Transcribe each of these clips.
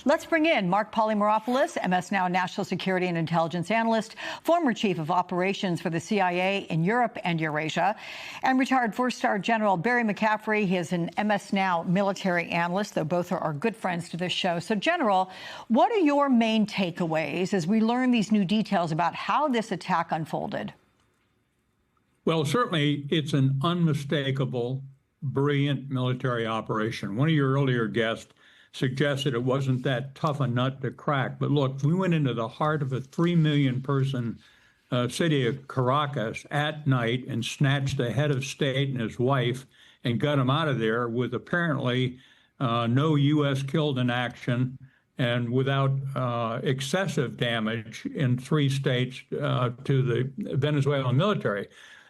Let's bring in Mark Polymeropoulos, MS Now national security and intelligence analyst, former chief of operations for the CIA in Europe and Eurasia, and retired four-star General Barry McCaffrey. He is an MS Now military analyst, though both are good friends to this show. So, General, what are your main takeaways as we learn these new details about how this attack unfolded? Well, certainly it's an unmistakable, brilliant military operation. One of your earlier guests suggested it wasn't that tough a nut to crack. But look, we went into the heart of a 3 million person city of Caracas at night and snatched the head of state and his wife and got him out of there with apparently no U.S. killed in action and without excessive damage in 3 states to the Venezuelan military.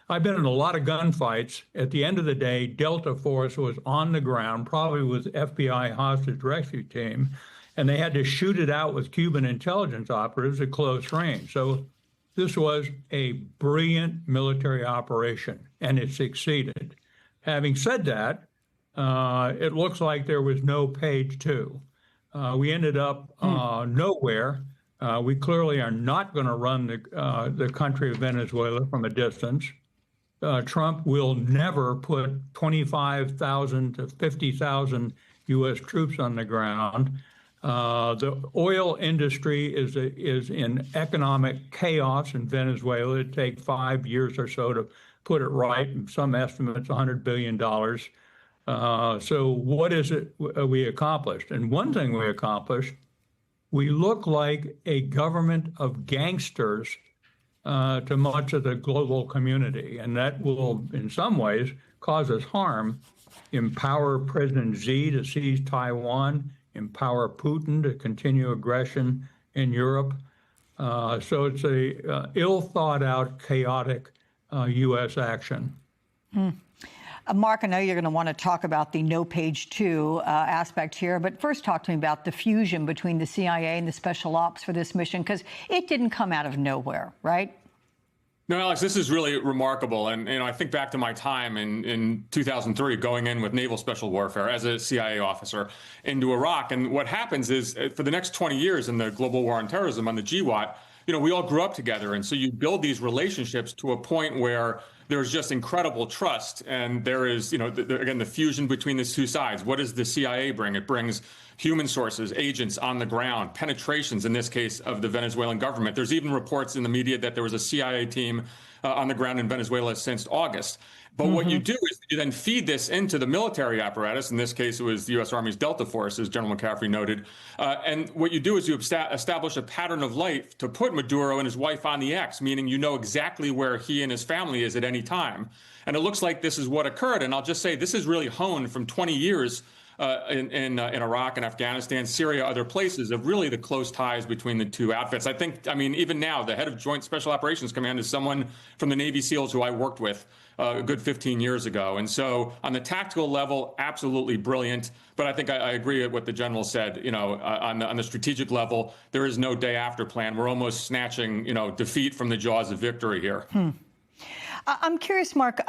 I've been in a lot of gunfights. At the end of the day, Delta Force was on the ground, probably with FBI hostage rescue team, and they had to shoot it out with Cuban intelligence operatives at close range. So this was a brilliant military operation, and it succeeded. Having said that, it looks like there was no page 2. We ended up nowhere. We clearly are not going to run the country of Venezuela from a distance. Trump will never put 25,000 to 50,000 U.S. troops on the ground. The oil industry is in economic chaos in Venezuela. It'd take 5 years or so to put it right. Some estimates, $100 billion. So what is it we accomplished? And one thing we accomplished, we look like a government of gangsters to much of the global community. And that will, in some ways, cause us harm, empower President Xi to seize Taiwan, empower Putin to continue aggression in Europe. So it's a ill-thought-out, chaotic U.S. action. Mark, I know you're going to want to talk about the no page 2 aspect here, but first talk to me about the fusion between the CIA and the special ops for this mission, because it didn't come out of nowhere, right? No, Alex, this is really remarkable. And I think back to my time in 2003, going in with naval special warfare as a CIA officer into Iraq. And what happens is for the next 20 years in the global war on terrorism on the GWOT, we all grew up together. And so you build these relationships to a point where there's just incredible trust. And there is, again, the fusion between the two sides. What does the CIA bring? It brings human sources, agents on the ground, penetrations, in this case, of the Venezuelan government. There's even reports in the media that there was a CIA team on the ground in Venezuela since August. But what you do is you then feed this into the military apparatus. In this case, it was the U.S. Army's Delta Force, as General McCaffrey noted. And what you do is you establish a pattern of life to put Maduro and his wife on the X, meaning you know exactly where he and his family is at any time. And it looks like this is what occurred. And I'll just say this is really honed from 20 years in Iraq and Afghanistan, Syria, other places, of really the close ties between the two outfits. I mean, even now, the head of Joint Special Operations Command is someone from the Navy SEALs who I worked with a good 15 years ago. And so on the tactical level, absolutely brilliant. But I think I agree with what the general said. On the strategic level, there is no day after plan. We're almost snatching, defeat from the jaws of victory here. I'm curious, Mark,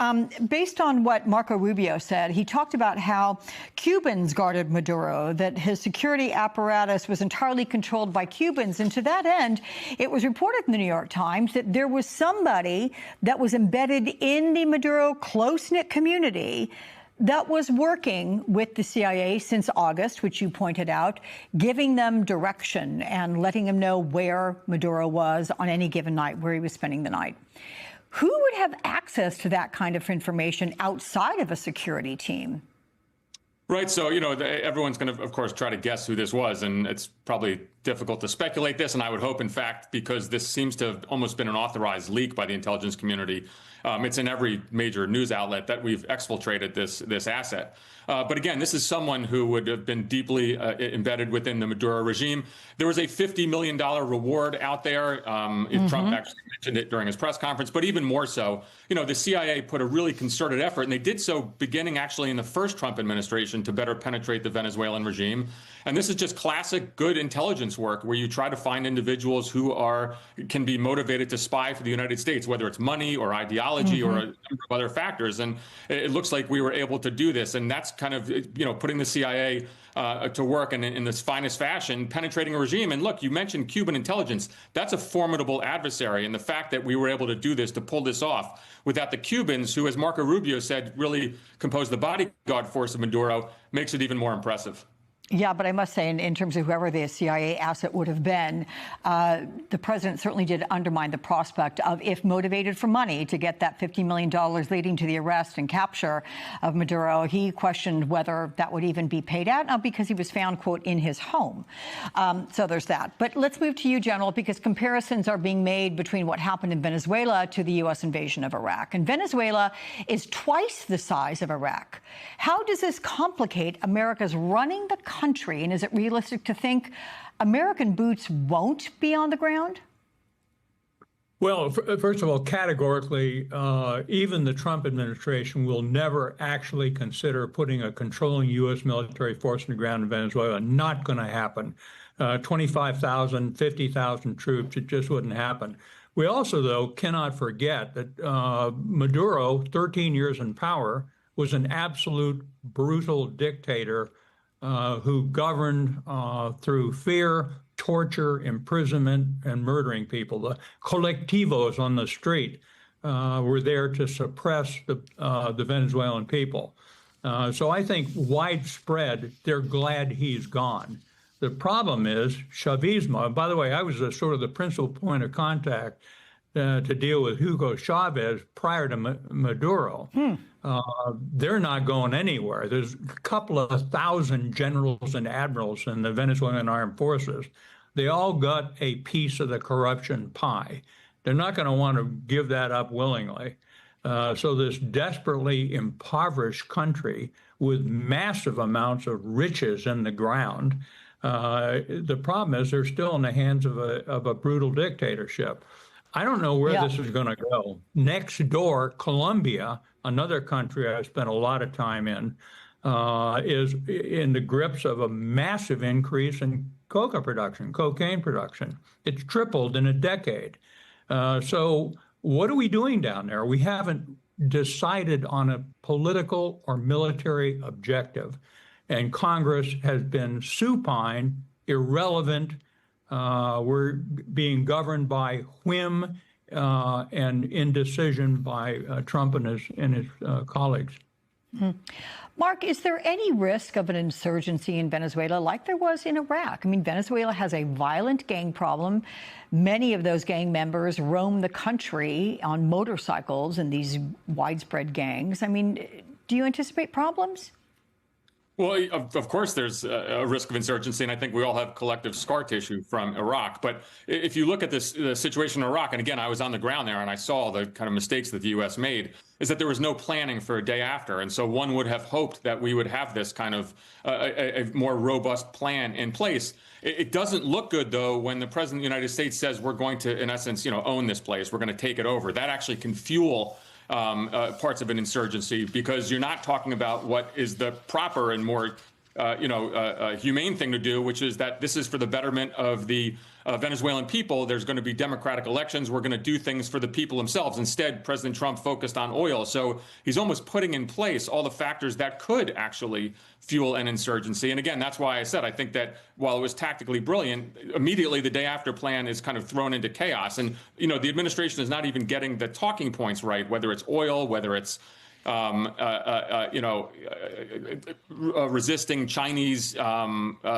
based on what Marco Rubio said, he talked about how Cubans guarded Maduro, that his security apparatus was entirely controlled by Cubans. And to that end, it was reported in the New York Times that there was somebody that was embedded in the Maduro close-knit community that was working with the CIA since August, which you pointed out, giving them direction and letting them know where Maduro was on any given night, where he was spending the night. Who would have access to that kind of information outside of a security team? Right. So, everyone's going to, of course, try to guess who this was. And it's probably difficult to speculate this. And I would hope, in fact, because this seems to have almost been an authorized leak by the intelligence community, it's in every major news outlet that we've exfiltrated this asset. But again, this is someone who would have been deeply embedded within the Maduro regime. There was a $50 million reward out there. Trump actually mentioned it during his press conference, but even more so, the CIA put a really concerted effort, and they did so beginning actually in the first Trump administration to better penetrate the Venezuelan regime. And this is just classic good intelligence work where you try to find individuals who can be motivated to spy for the United States, whether it's money or ideology or a number of other factors. And it looks like we were able to do this. And that's kind of, putting the CIA to work in this finest fashion, penetrating a regime. And look, you mentioned Cuban intelligence. That's a formidable adversary. And the fact that we were able to do this, to pull this off without the Cubans, who, as Marco Rubio said, really composed the bodyguard force of Maduro, makes it even more impressive. Yeah, but I must say, in terms of whoever the CIA asset would have been, the president certainly did undermine the prospect of, if motivated for money, to get that $50 million leading to the arrest and capture of Maduro. He questioned whether that would even be paid out, because he was found, quote, in his home. So there's that. But let's move to you, General, because comparisons are being made between what happened in Venezuela to the U.S. invasion of Iraq. And Venezuela is twice the size of Iraq. How does this complicate America's running the country, and is it realistic to think American boots won't be on the ground? Well, first of all, categorically, even the Trump administration will never actually consider putting a controlling U.S. military force on the ground in Venezuela. Not going to happen. 25,000, 50,000 troops, it just wouldn't happen. We also, though, cannot forget that Maduro, 13 years in power, was an absolute brutal dictator who governed through fear, torture, imprisonment, and murdering people. The colectivos on the street were there to suppress the Venezuelan people. So I think widespread, they're glad he's gone. The problem is Chavismo. By the way, I was sort of the principal point of contact to deal with Hugo Chavez prior to Maduro. They're not going anywhere. There's a couple of thousand generals and admirals in the Venezuelan armed forces. They all got a piece of the corruption pie. They're not going to want to give that up willingly. So this desperately impoverished country with massive amounts of riches in the ground, the problem is they're still in the hands of a brutal dictatorship. I don't know where this is going to go. Next door, Colombia, another country I spent a lot of time in, is in the grips of a massive increase in cocaine production. It's tripled in a decade. So what are we doing down there? We haven't decided on a political or military objective. And Congress has been supine, irrelevant. We're being governed by whim and indecision by Trump and his colleagues. Mark, is there any risk of an insurgency in Venezuela like there was in Iraq? I mean, Venezuela has a violent gang problem. Many of those gang members roam the country on motorcycles in these widespread gangs. I mean, do you anticipate problems? Well, of course, there's a risk of insurgency, and I think we all have collective scar tissue from Iraq. But if you look at this the situation in Iraq, and again, I was on the ground there and I saw the kind of mistakes that the U.S. made, is that there was no planning for a day after. And so one would have hoped that we would have this kind of a more robust plan in place. It doesn't look good, though, when the president of the United States says we're going to, in essence, own this place. We're going to take it over. That actually can fuel parts of an insurgency, because you're not talking about what is the proper and more humane thing to do, which is that this is for the betterment of the Venezuelan people. There's going to be democratic elections. We're going to do things for the people themselves. Instead, President Trump focused on oil. So he's almost putting in place all the factors that could actually fuel an insurgency. And again, that's why I said I think that while it was tactically brilliant, immediately the day after plan is kind of thrown into chaos. And, the administration is not even getting the talking points right, whether it's oil, whether it's resisting Chinese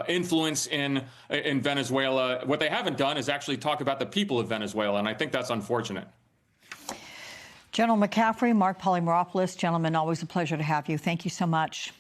influence in Venezuela. What they haven't done is actually talk about the people of Venezuela, and I think that's unfortunate. General McCaffrey, Mark Polymeropoulos, gentlemen, always a pleasure to have you. Thank you so much.